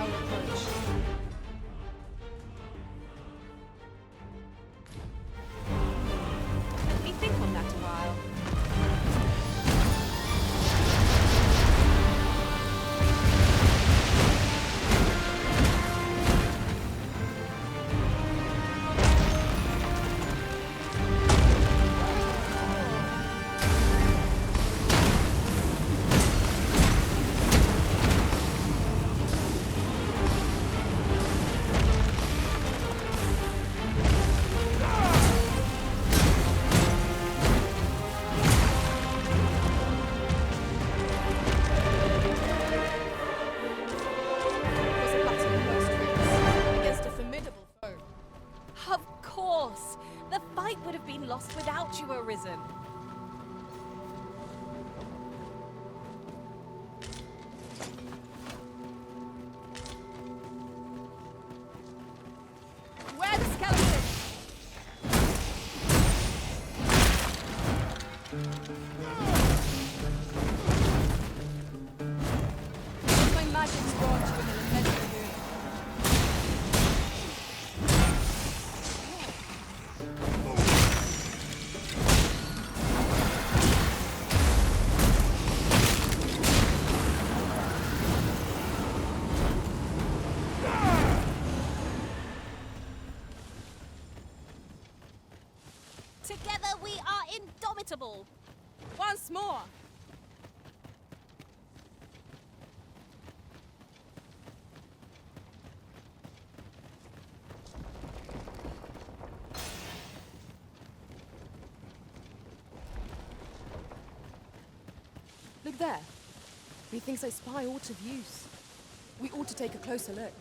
our approach. Let me think on that a while. Lost without you, Arisen. Where are the skeletons? My magic's brought you in an immense room. Together we are indomitable! Once more! Look there. Methinks I spy aught of use. We ought to take a closer look.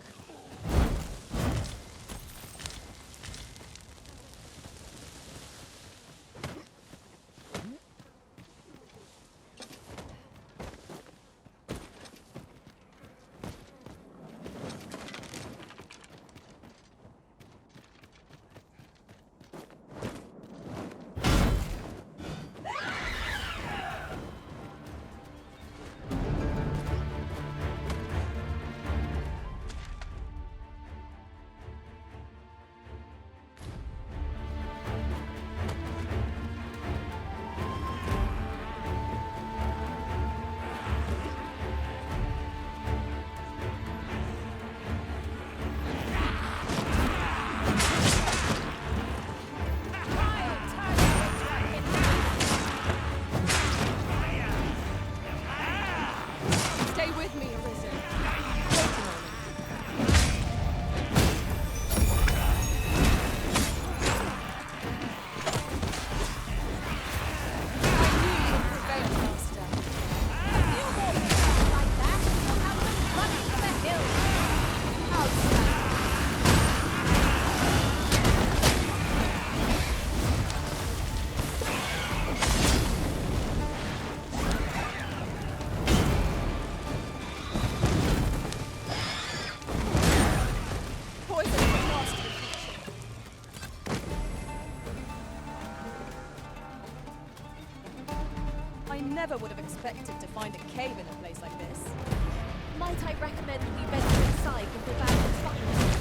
I never would have expected to find a cave in a place like this. Might I recommend we venture inside and prepare for fire?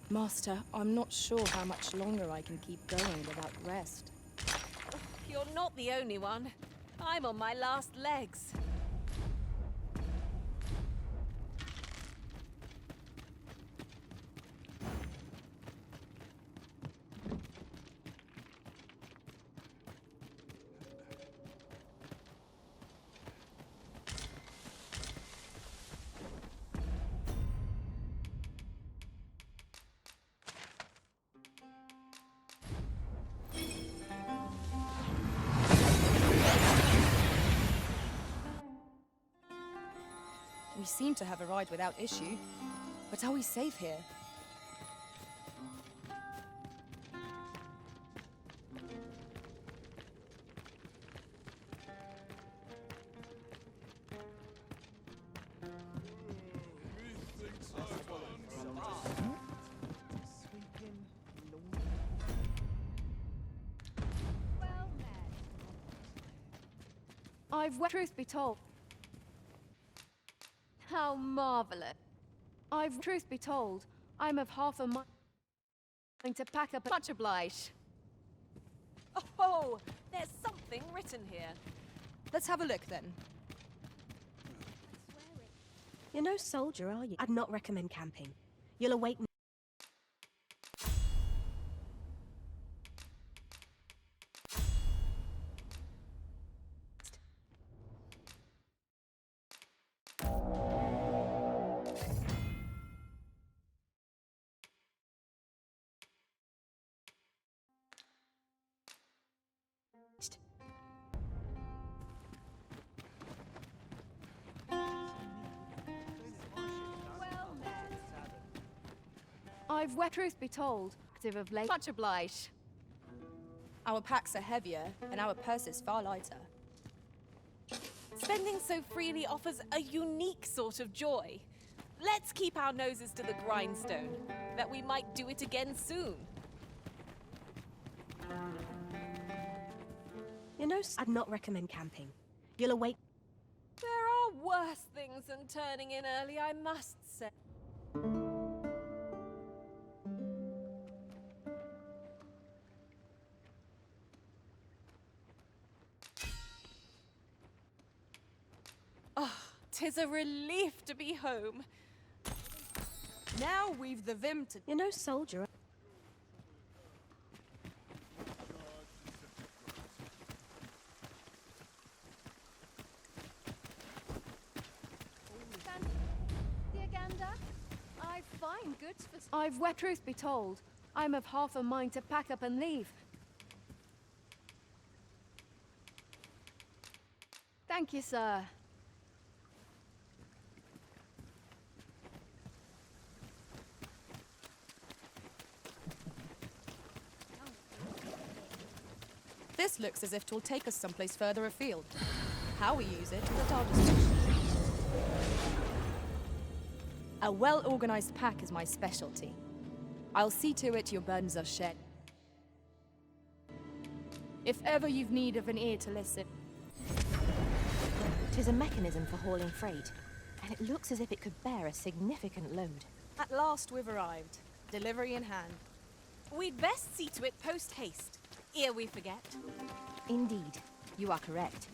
Master, I'm not sure how much longer I can keep going without rest. You're not the only one. I'm on my last legs. seem to have arrived without issue. But are we safe here? Truth be told. How marvelous. Truth be told, I'm of half a mind to pack up. Much obliged. Oh, there's something written here. Let's have a look then. You're no soldier, are you? I'd not recommend camping. You'll awake. Truth be told, active of late. Much obliged. Our packs are heavier, and our purses far lighter. Spending so freely offers a unique sort of joy. Let's keep our noses to the grindstone, that we might do it again soon. You know, I'd not recommend camping. You'll awake. There are worse things than turning in early, I must say. Oh, 'tis a relief to be home. Now we've the vim to... You're no soldier. I find goods for... Truth be told, I'm of half a mind to pack up and leave. Thank you, sir. This looks as if 'twill take us someplace further afield. How we use it is at our discretion. A well-organized pack is my specialty. I'll see to it your burdens are shared. If ever you've need of an ear to listen... 'Tis a mechanism for hauling freight, and it looks as if it could bear a significant load. At last we've arrived. Delivery in hand. We'd best see to it post-haste, ere we forget. Indeed, you are correct.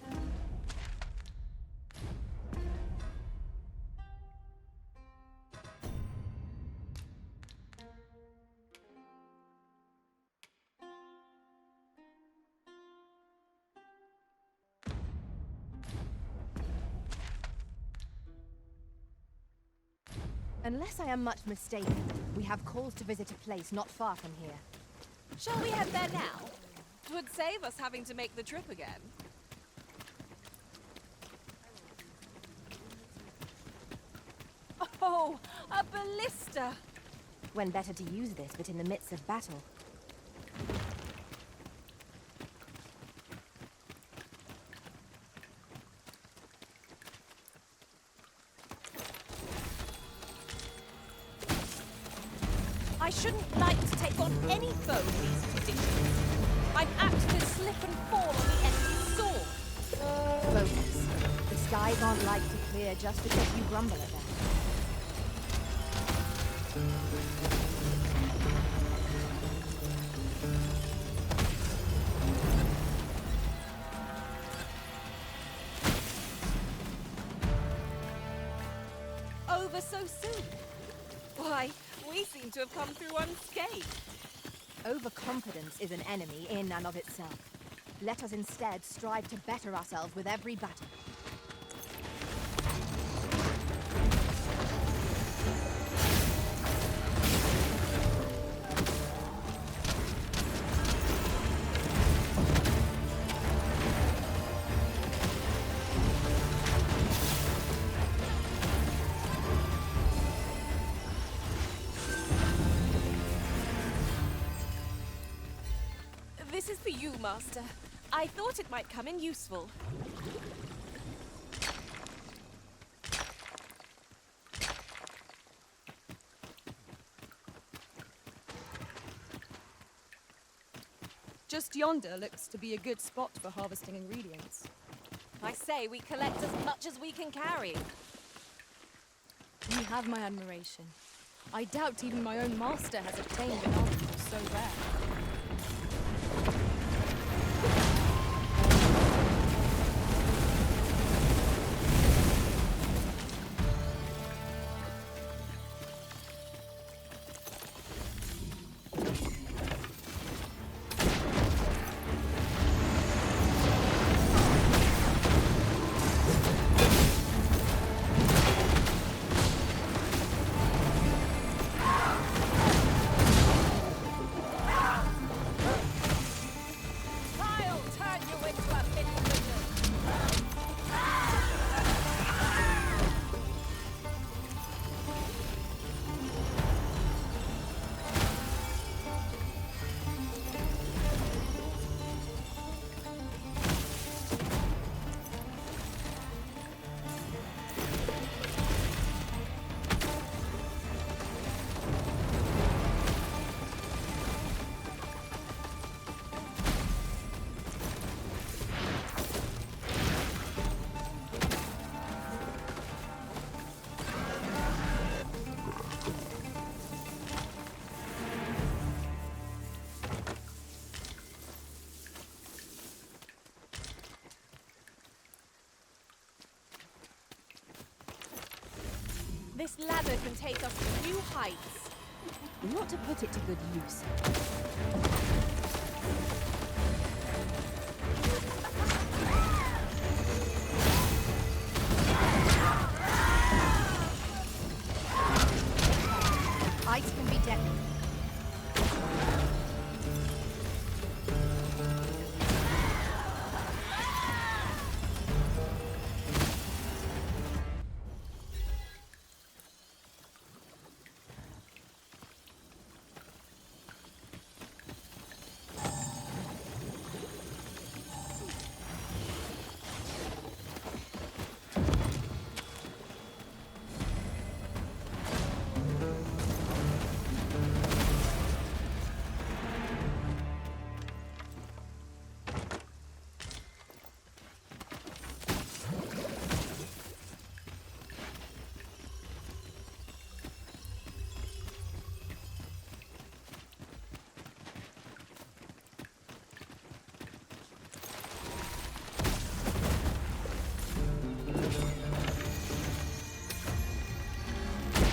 Unless I am much mistaken, we have cause to visit a place not far from here. Shall we head there now? 'Twould save us having to make the trip again. Oh, a ballista! When better to use this but in the midst of battle? I shouldn't like to take on any foe in these conditions. I'm apt to slip and fall on the enemy's sword. Focus. The skies aren't like to clear just because you grumble at them. Over so soon? Why, we seem to have come through unscathed. Overconfidence is an enemy in and of itself. Let us instead strive to better ourselves with every battle. for you, Master. I thought it might come in useful. Just yonder looks to be a good spot for harvesting ingredients. I say we collect as much as we can carry. You have my admiration. I doubt even my own master has obtained an article so rare. This ladder can take us to new heights. We ought to put it to good use. Ice can be deadly.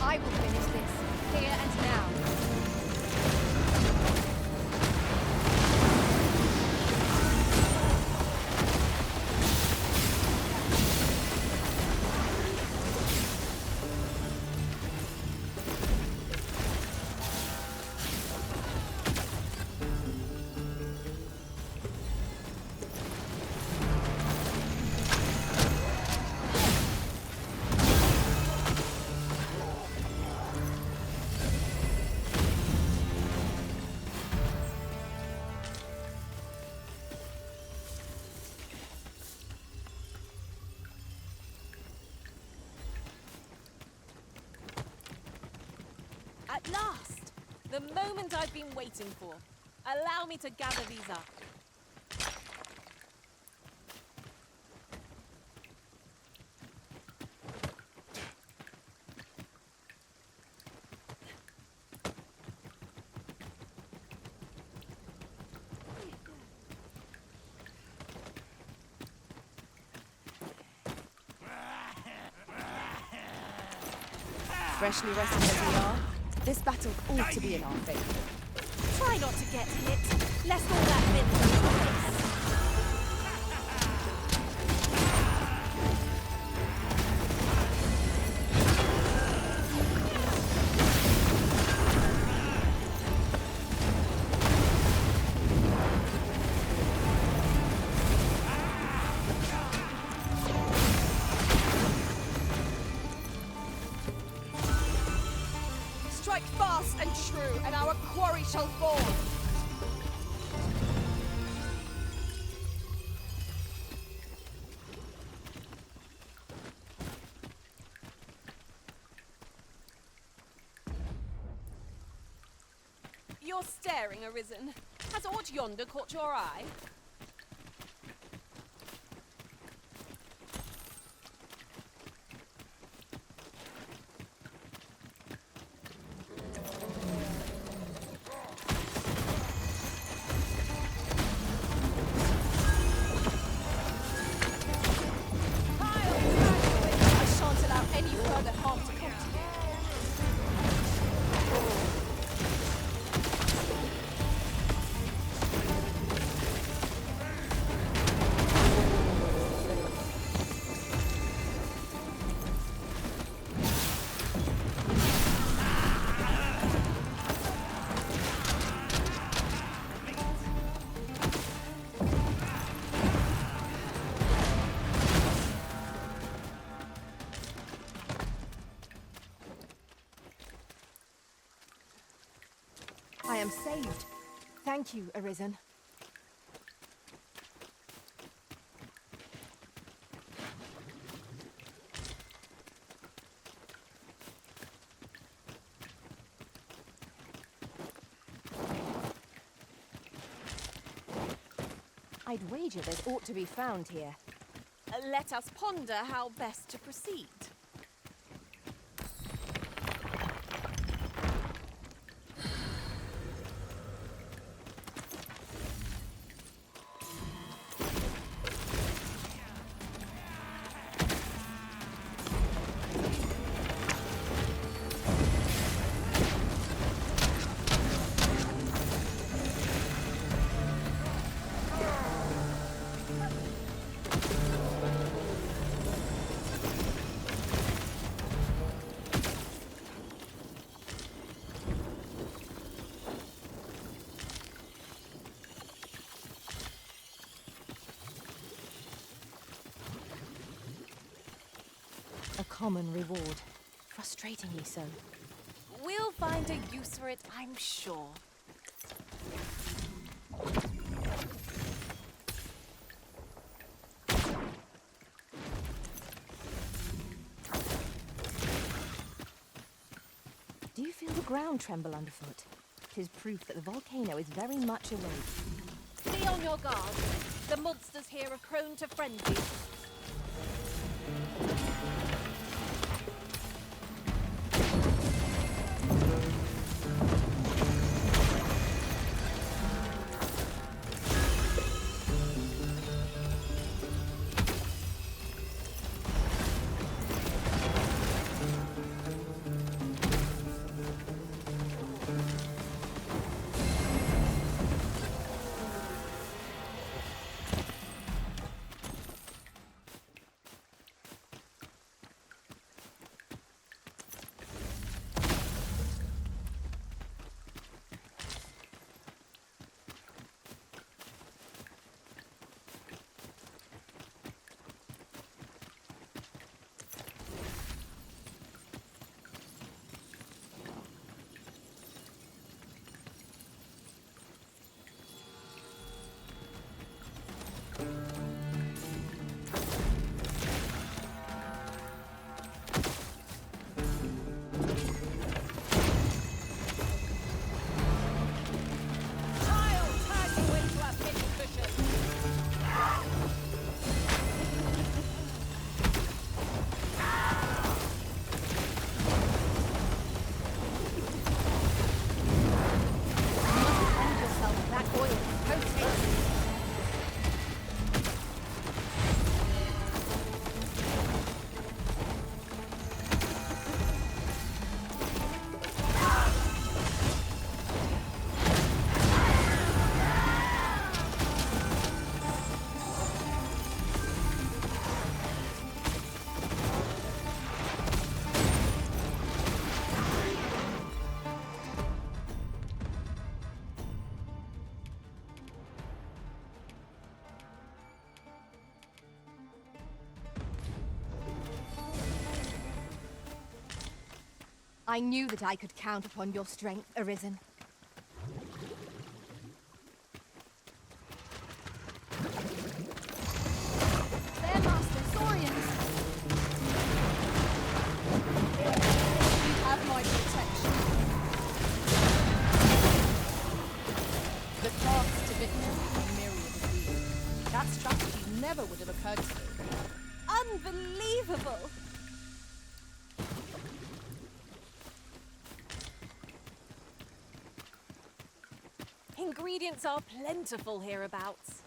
I will finish this, here and now. At last! The moment I've been waiting for. Allow me to gather these up. Freshly rested as we are, this battle ought to be in our favour. Try not to get hit, lest all that min goes to waste. Strike fast and true, and our quarry shall fall. you're staring, Arisen? Has aught yonder caught your eye? I shan't allow any further harm to come to you. I am saved. Thank you, Arisen. I'd wager there's ought to be found here. Let us ponder how best to proceed. A common reward. Frustratingly so. We'll find a use for it, I'm sure. Do you feel the ground tremble underfoot? 'Tis proof that the volcano is very much awake. Be on your guard. The monsters here are prone to frenzy. I knew that I could count upon your strength, Arisen. There, Master Saurians! You have my protection. never would have occurred to me. Unbelievable! Ingredients are plentiful hereabouts.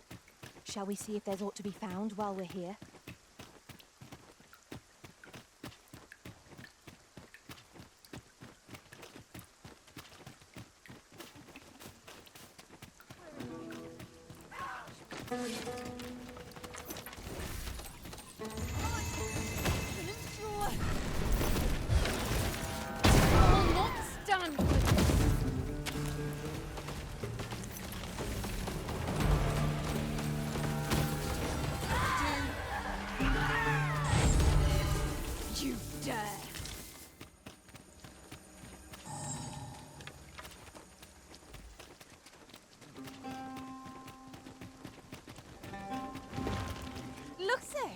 Shall we see if there's aught to be found while we're here? I will not stand for this. You dare! Lucy,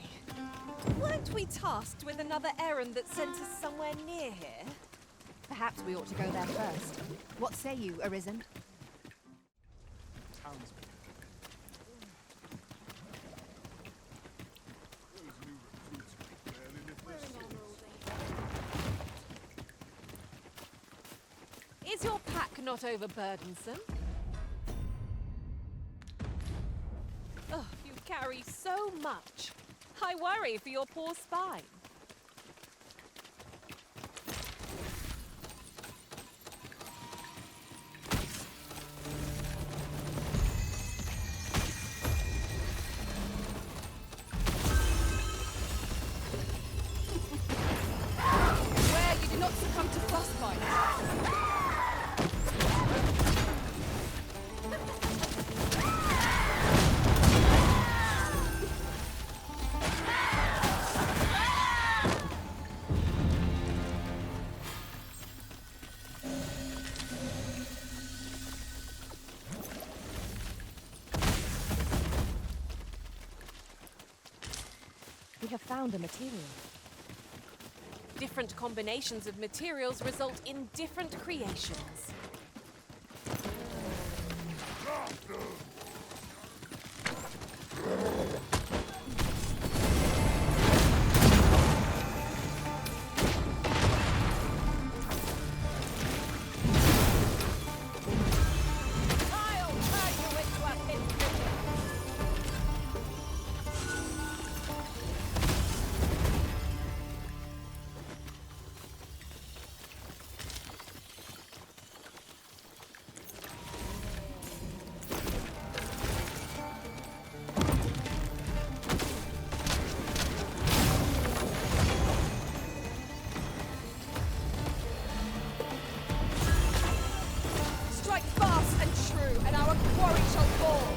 weren't we tasked with another errand that sent us somewhere near here? Perhaps we ought to go there first. What say you, Arisen? Is your pack not overburdensome? Oh, you carry so much. I worry for your poor spine. Where you did not succumb to frostbite. We have found a material. Different combinations of materials result in different creations. I'll turn you into a pin pigeon. Strike fast and true, and our quarry shall fall.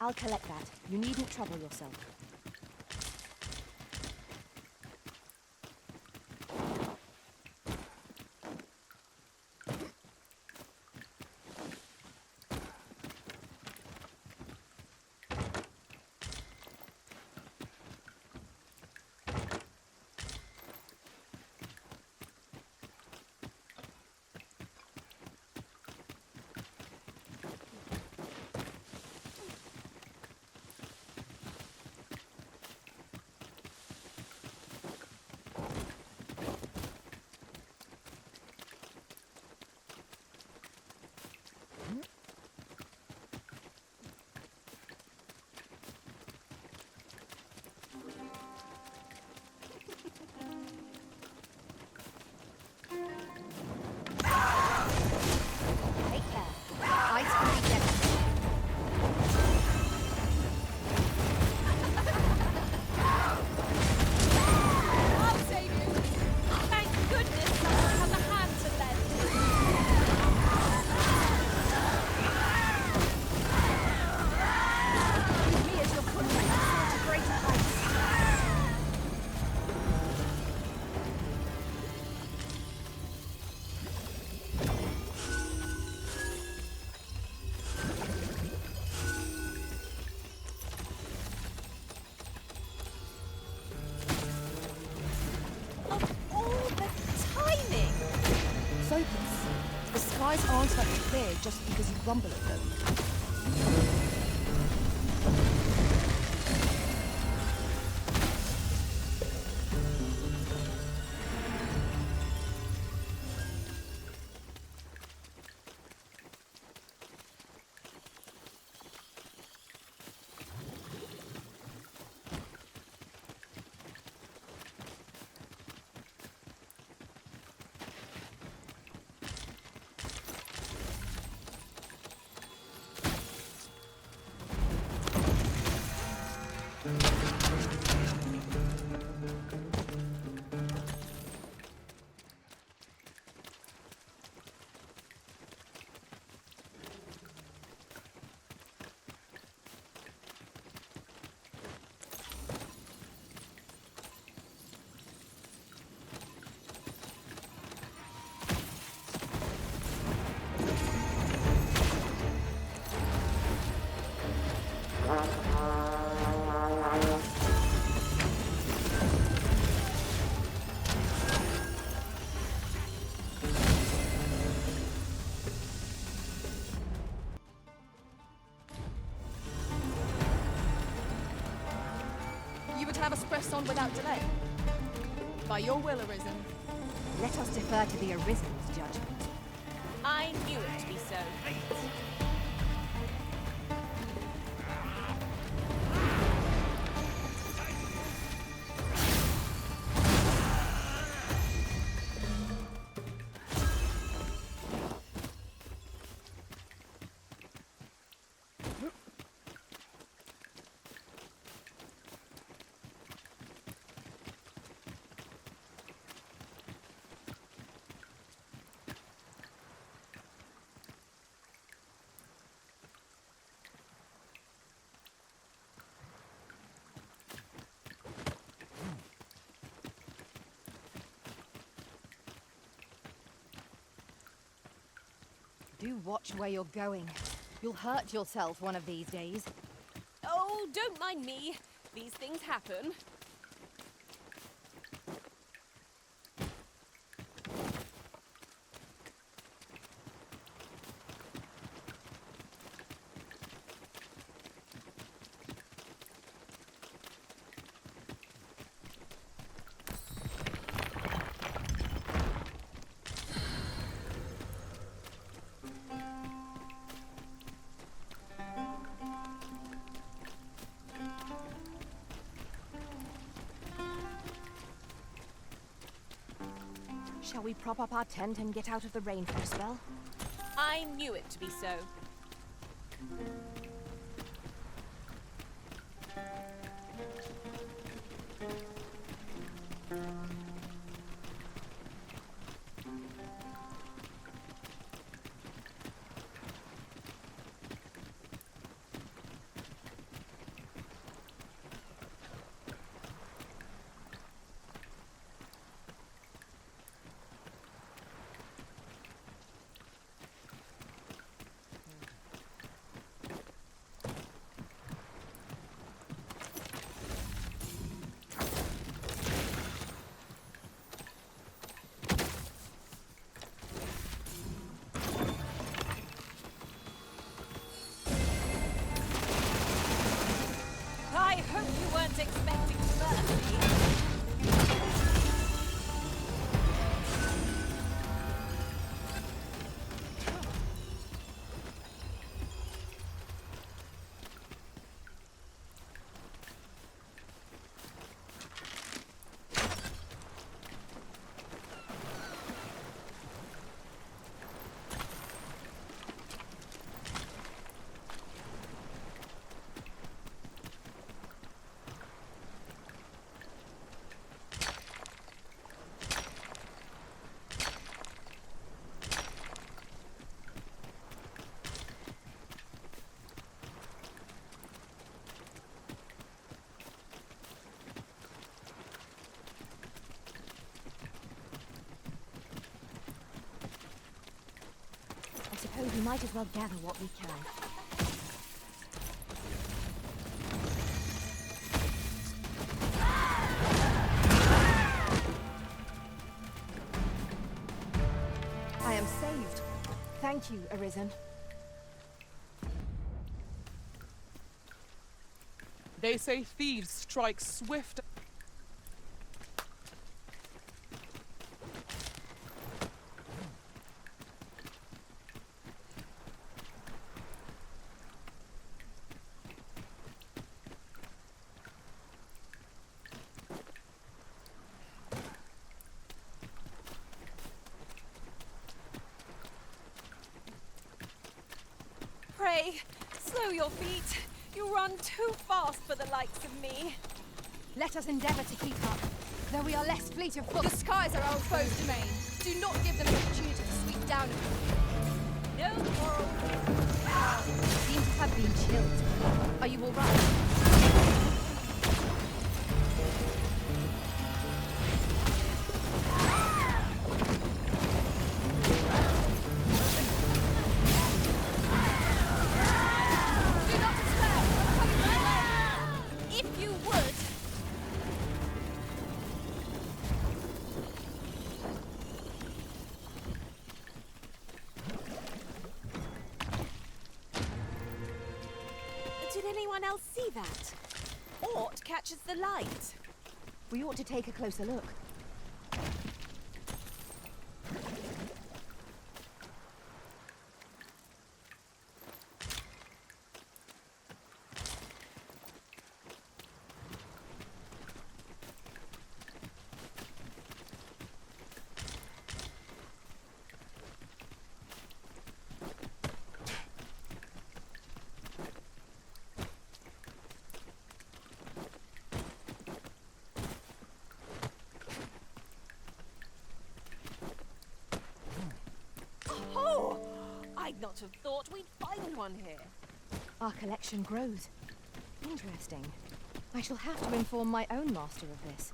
I'll collect that. You needn't trouble yourself. aren't much big just because you grumble at them. You would have us press on without delay? By your will, Arisen. Let us defer to the Arisen's judgment. I knew it to be so. Do watch where you're going. You'll hurt yourself one of these days. Oh, don't mind me. These things happen. Shall we prop up our tent and get out of the rain for a spell? I knew it to be so. I hope you weren't expecting mercy. I suppose we might as well gather what we can. I am saved. Thank Thank you, Arisen. They say thieves strike swift. Pray, slow your feet. You run too fast for the likes of me. Let us endeavour to keep up, though we are less fleet of foot. The skies are our foes' domain. Do not give them an opportunity to sweep down on you. No quarrel. You seem to have been chilled. Are you all right? Do not despair. I'm coming your way. If you would. Did anyone else see that? Ort catches the light. We ought to take a closer look. Oh! I'd not have thought we'd find one here. Our collection grows. Interesting. I shall have to inform my own master of this.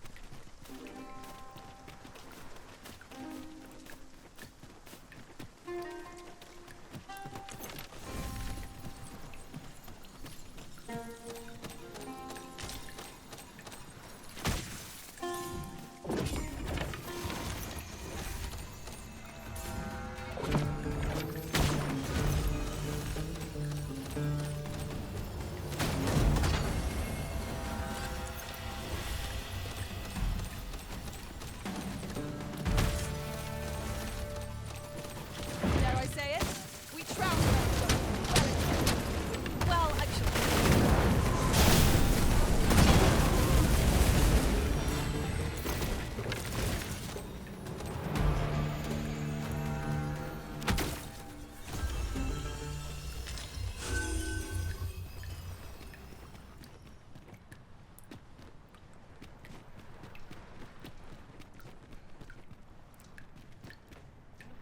Dare I say it? We trounced them. Well, actually,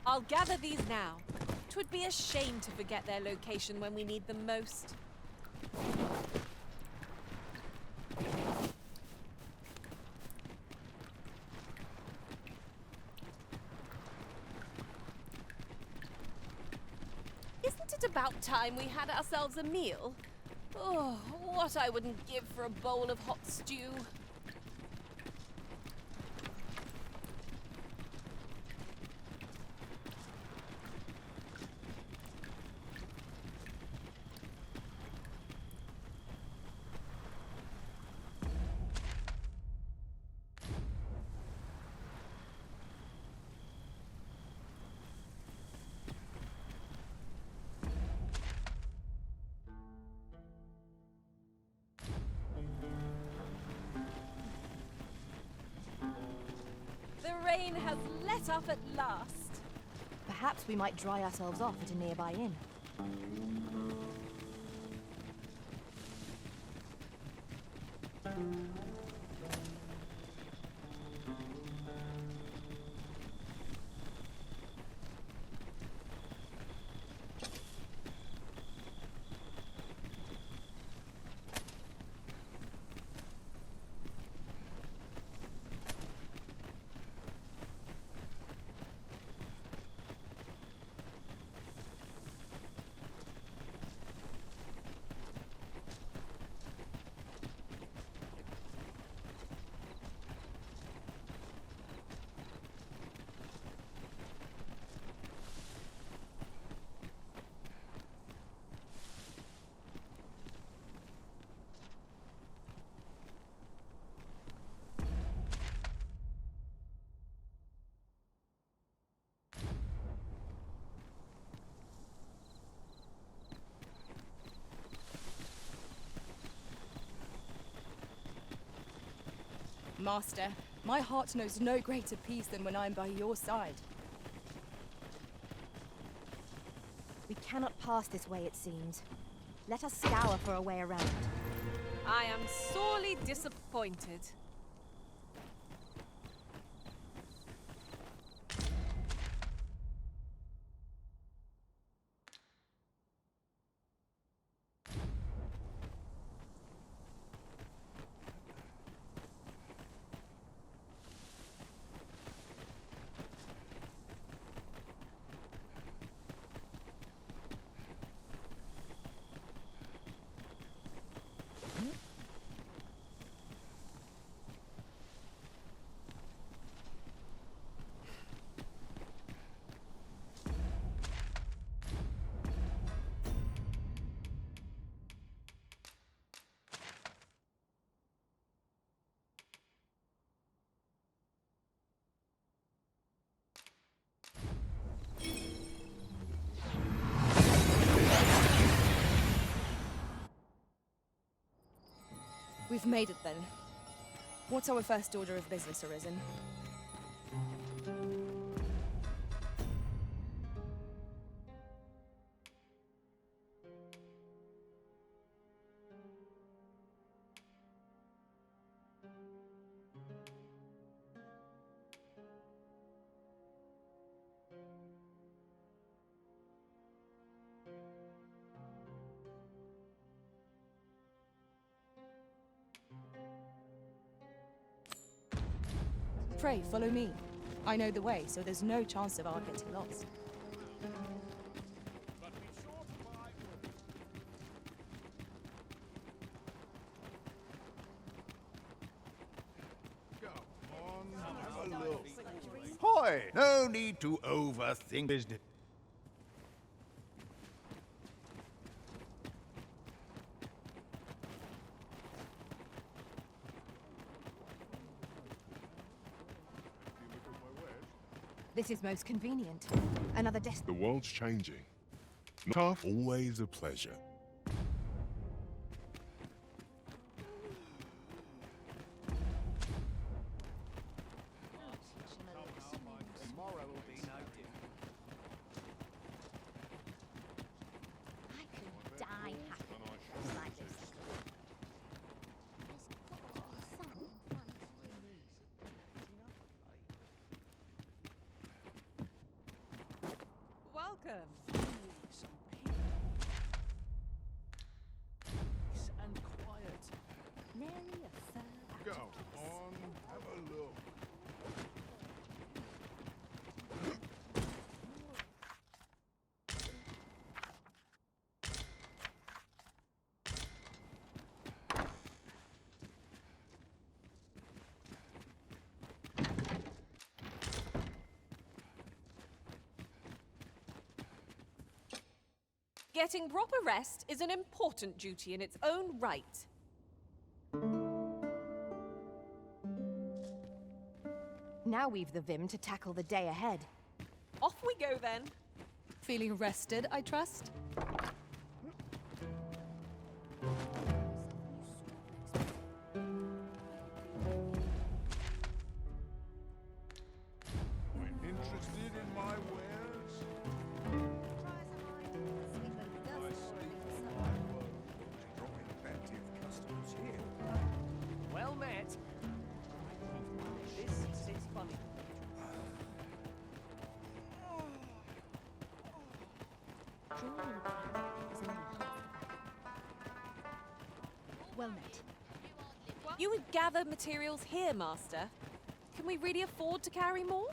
I'll gather these now. 'Twould be a shame to forget their location when we need them most. Isn't it about time we had ourselves a meal? Oh, what I wouldn't give for a bowl of hot stew. The rain has let up at last. Perhaps we might dry ourselves off at a nearby inn. Master, my heart knows no greater peace than when I am by your side. We cannot pass this way, it seems. Let us scour for a way around. I am sorely disappointed. We've made it then. What's our first order of business, Arisen? Pray, follow me. I know the way, so there's no chance of our getting lost. Hoy! No need to overthink business. This is most convenient. Another The world's changing. Tough, always a pleasure. Welcome. Go on, have a look. Getting proper rest is an important duty in its own right. Now we've the vim to tackle the day ahead. Off we go then. Feeling rested, I trust? Interested in my wares? Strong inventive customers here. Well met. This is funny. Well met. You would gather materials here, Master. Can we really afford to carry more?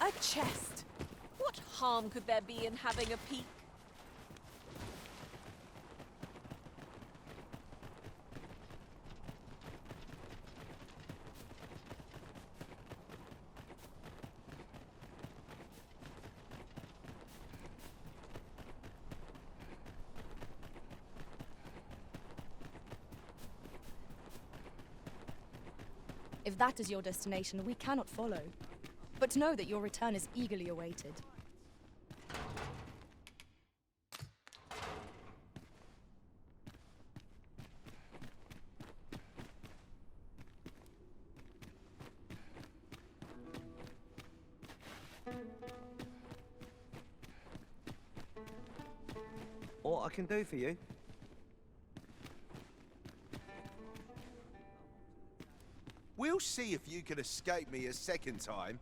A chest. What harm could there be in having a peek? If that is your destination, we cannot follow. But know that your return is eagerly awaited. What I can do for you? We'll see if you can escape me a second time.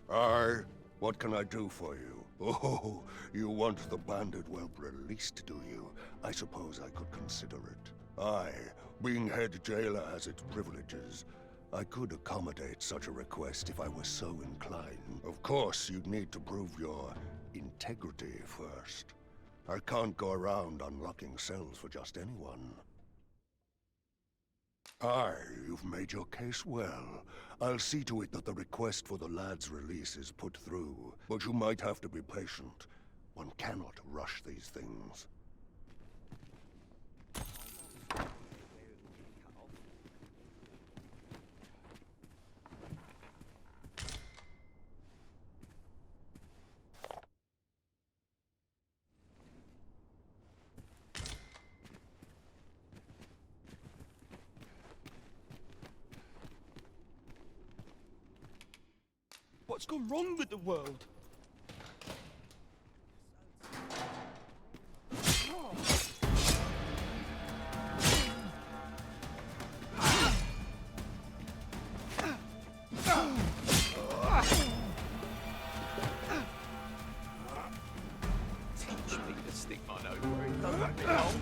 Aye, what can I do for you? Oh, you want the bandit whelp released, do you? I suppose I could consider it. Aye, being head jailer has its privileges. I could accommodate such a request if I were so inclined. Of course, you'd need to prove your integrity first. I can't go around unlocking cells for just anyone. Aye, you've made your case well. I'll see to it that the request for the lad's release is put through. But you might have to be patient. One cannot rush these things. What's gone wrong with the world? Teach me to stick my nose where it doesn't belong.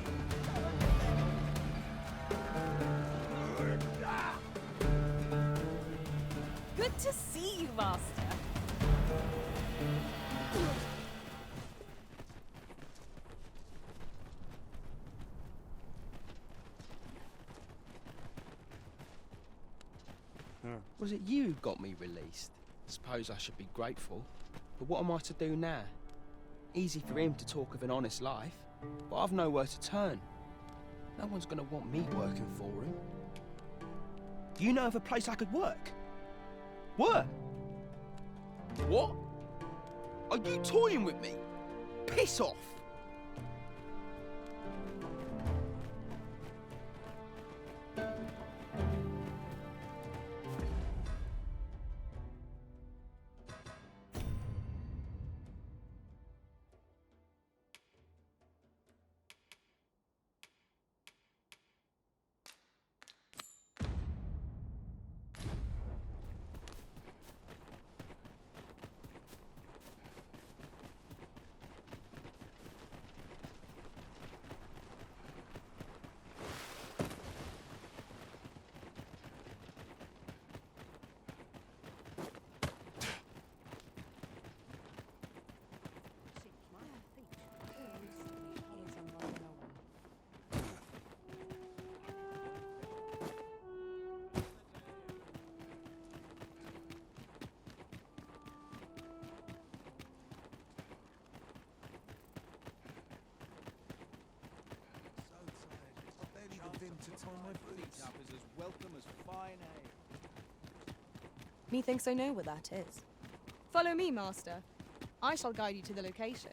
Good to see you, Master. Was it you who got me released? Suppose I should be grateful. But what am I to do now? Easy for him to talk of an honest life, but I've nowhere to turn. No one's gonna want me working for him. Do you know of a place I could work? Work? What? Are you toying with me? Piss off! Methinks I know what that is. Follow me, Master. I shall guide you to the location.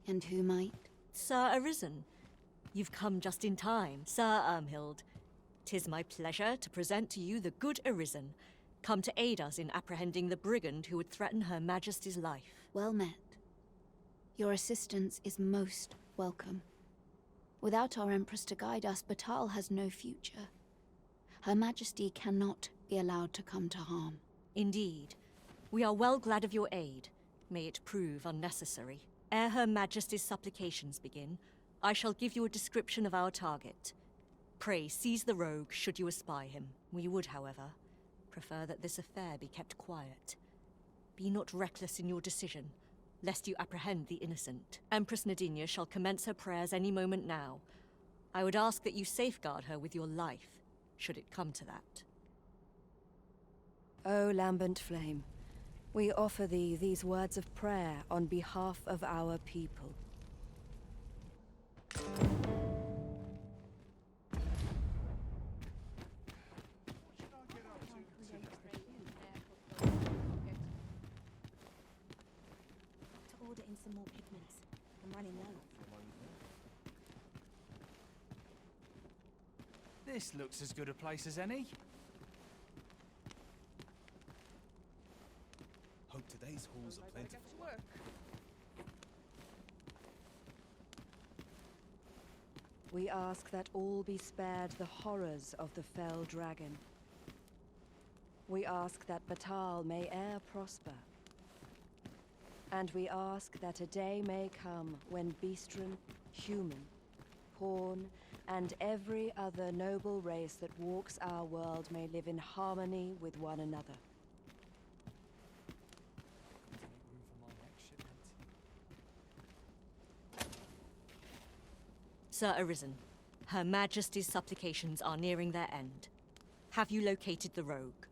And who might? Sir Arisen, you've come just in time. Sir Ermhild, 'tis my pleasure to present to you the good Arisen, come to aid us in apprehending the brigand who would threaten Her Majesty's life. Well met. Your assistance is most welcome. Without our Empress to guide us, Battahl has no future. Her Majesty cannot be allowed to come to harm. Indeed. We are well glad of your aid. May it prove unnecessary. Ere Her Majesty's supplications begin, I shall give you a description of our target. Pray seize the rogue should you espy him. We would, however, prefer that this affair be kept quiet. Be not reckless in your decision, lest you apprehend the innocent. Empress Nadinia shall commence her prayers any moment now. I would ask that you safeguard her with your life, should it come to that. O lambent flame, we offer thee these words of prayer on behalf of our people. Order in some more pigments. I'm running low. This looks as good a place as any. Hope today's halls are plentiful. We ask that all be spared the horrors of the fell dragon. We ask that Battahl may e'er prosper. And we ask that a day may come when beastren, human, pawn, and every other noble race that walks our world may live in harmony with one another. Sir Arisen, Her Majesty's supplications are nearing their end. Have you located the rogue?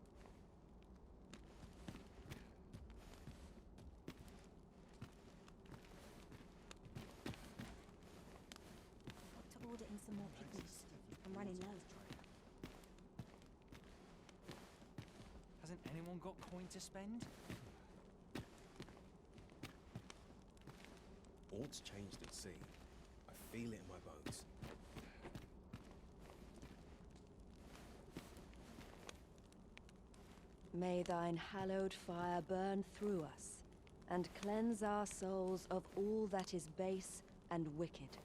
Got to order in some more pigments. I'm running low. Hasn't anyone got coin to spend? All's changed at sea. I feel it in my bones. May thine hallowed fire burn through us, and cleanse our souls of all that is base and wicked.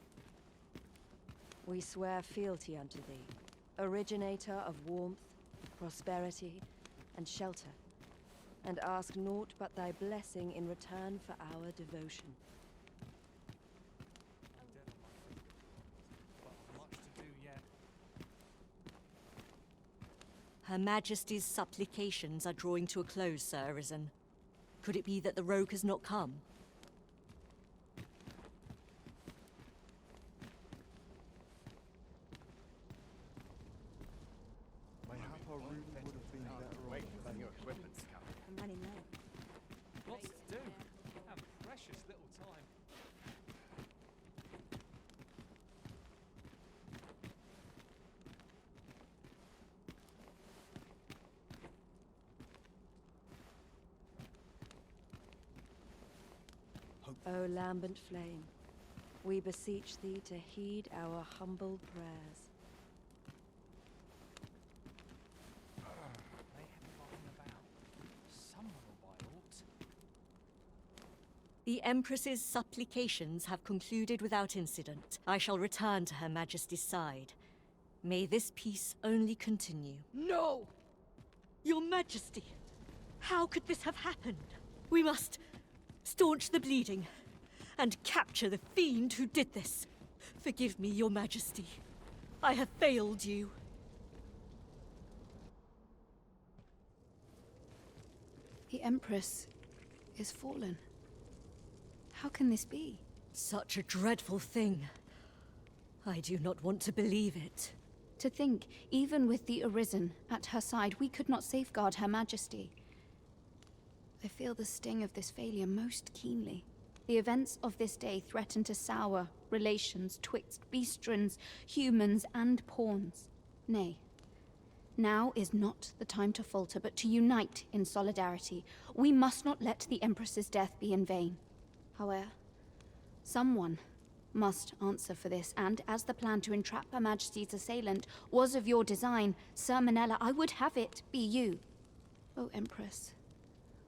We swear fealty unto thee, originator of warmth, prosperity, and shelter, and ask naught but thy blessing in return for our devotion. Much to do yet. Her Majesty's supplications are drawing to a close, Sir Arisen. Could it be that the rogue has not come? I'm running low. Lots to do. And precious little time. O lambent flame, we beseech thee to heed our humble prayers. They haven't gotten about. Someone will buy aught. The Empress's supplications have concluded without incident. I shall return to Her Majesty's side. May this peace only continue. No! Your Majesty! How could this have happened? We must staunch the bleeding and capture the fiend who did this. Forgive me, Your Majesty. I have failed you. The Empress is fallen. How can this be? Such a dreadful thing. I do not want to believe it. To think, even with the Arisen at her side, we could not safeguard Her Majesty. I feel the sting of this failure most keenly. The events of this day threaten to sour relations twixt beastrens, humans, and pawns. Nay, now is not the time to falter, but to unite in solidarity. We must not let the Empress's death be in vain. However, someone must answer for this, and as the plan to entrap Her Majesty's assailant was of your design, Sir Manella, I would have it be you. O Empress,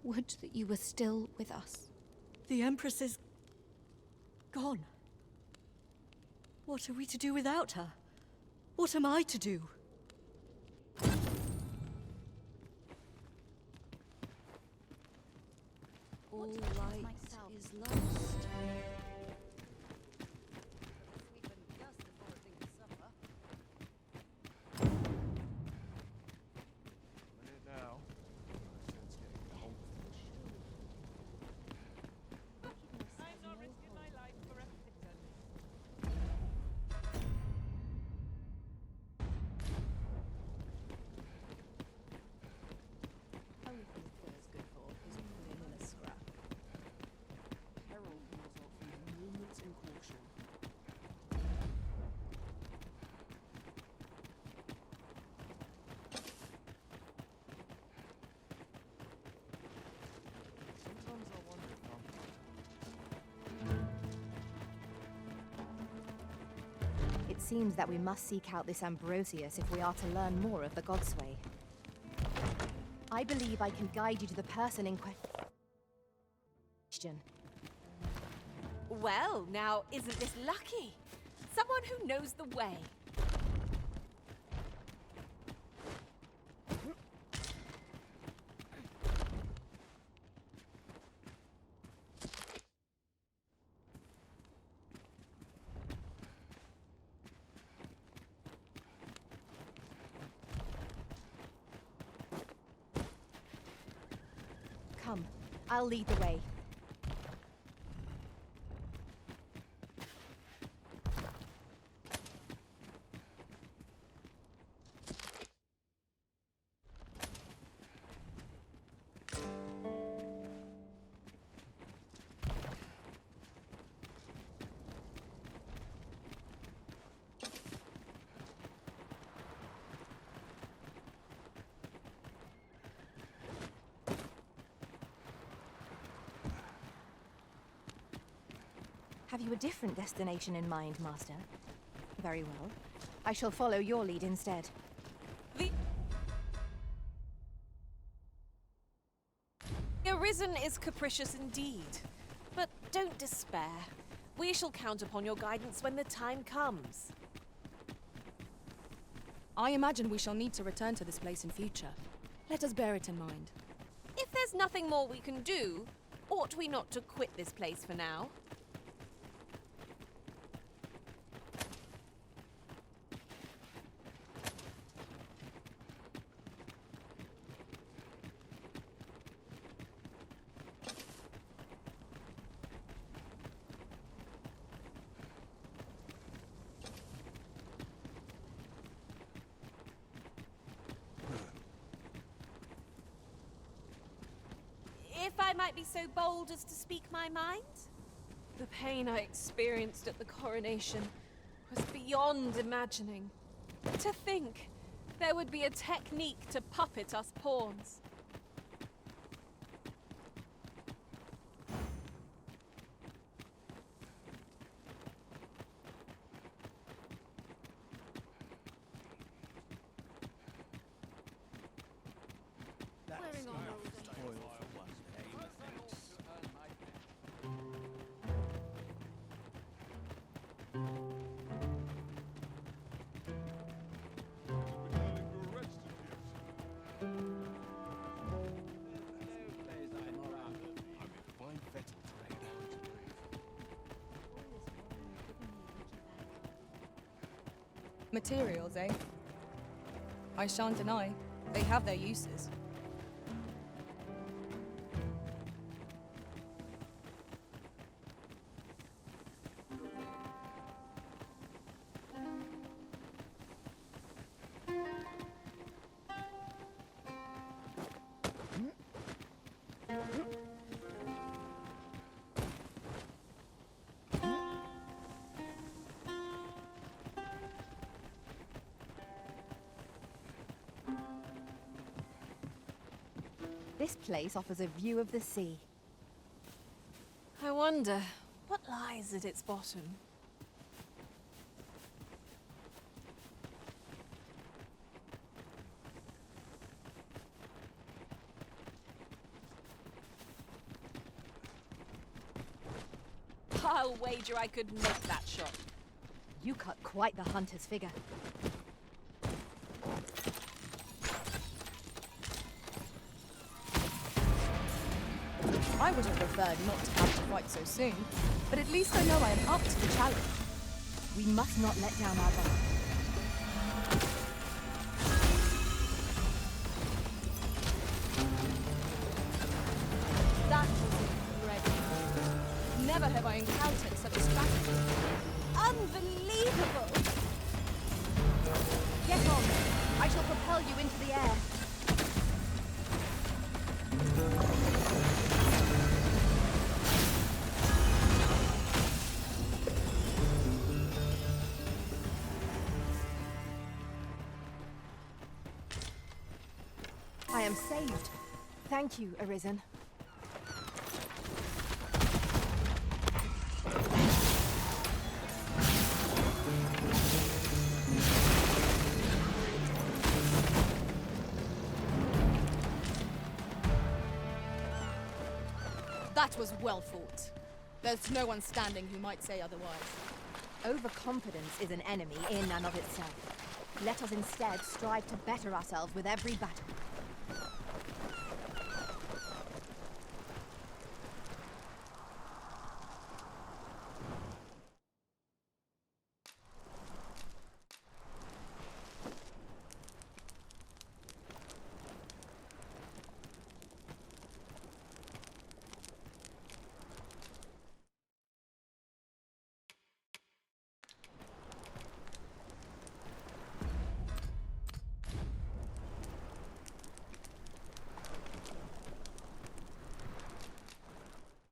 would that you were still with us. The Empress is gone. What are we to do without her? What am I to do? All light is lost. seems that we must seek out this Ambrosius if we are to learn more of the Godsway. I believe I can guide you to the person in question. Well, now, isn't this lucky? Someone who knows the way. Come, I'll lead the way. Have you a different destination in mind, Master? Very well. I shall follow your lead instead. The Arisen is capricious indeed. But don't despair. We shall count upon your guidance when the time comes. I imagine we shall need to return to this place in future. Let us bear it in mind. If there's nothing more we can do, ought we not to quit this place for now? If I might be so bold as to speak my mind? The pain I experienced at the coronation was beyond imagining. To think there would be a technique to puppet us pawns. Materials, eh? I shan't deny, they have their uses. This place offers a view of the sea. I wonder, what lies at its bottom? I'll wager I could make that shot. You cut quite the hunter's figure. I would have preferred not to have to fight so soon, but at least I know I am up to the challenge. We must not let down our guard. That was incredible. Never have I encountered such a strategy. Unbelievable! Get on! I shall propel you into the air. I am saved. Thank you, Arisen. That was well fought. There's no one standing who might say otherwise. Overconfidence is an enemy in and of itself. Let us instead strive to better ourselves with every battle.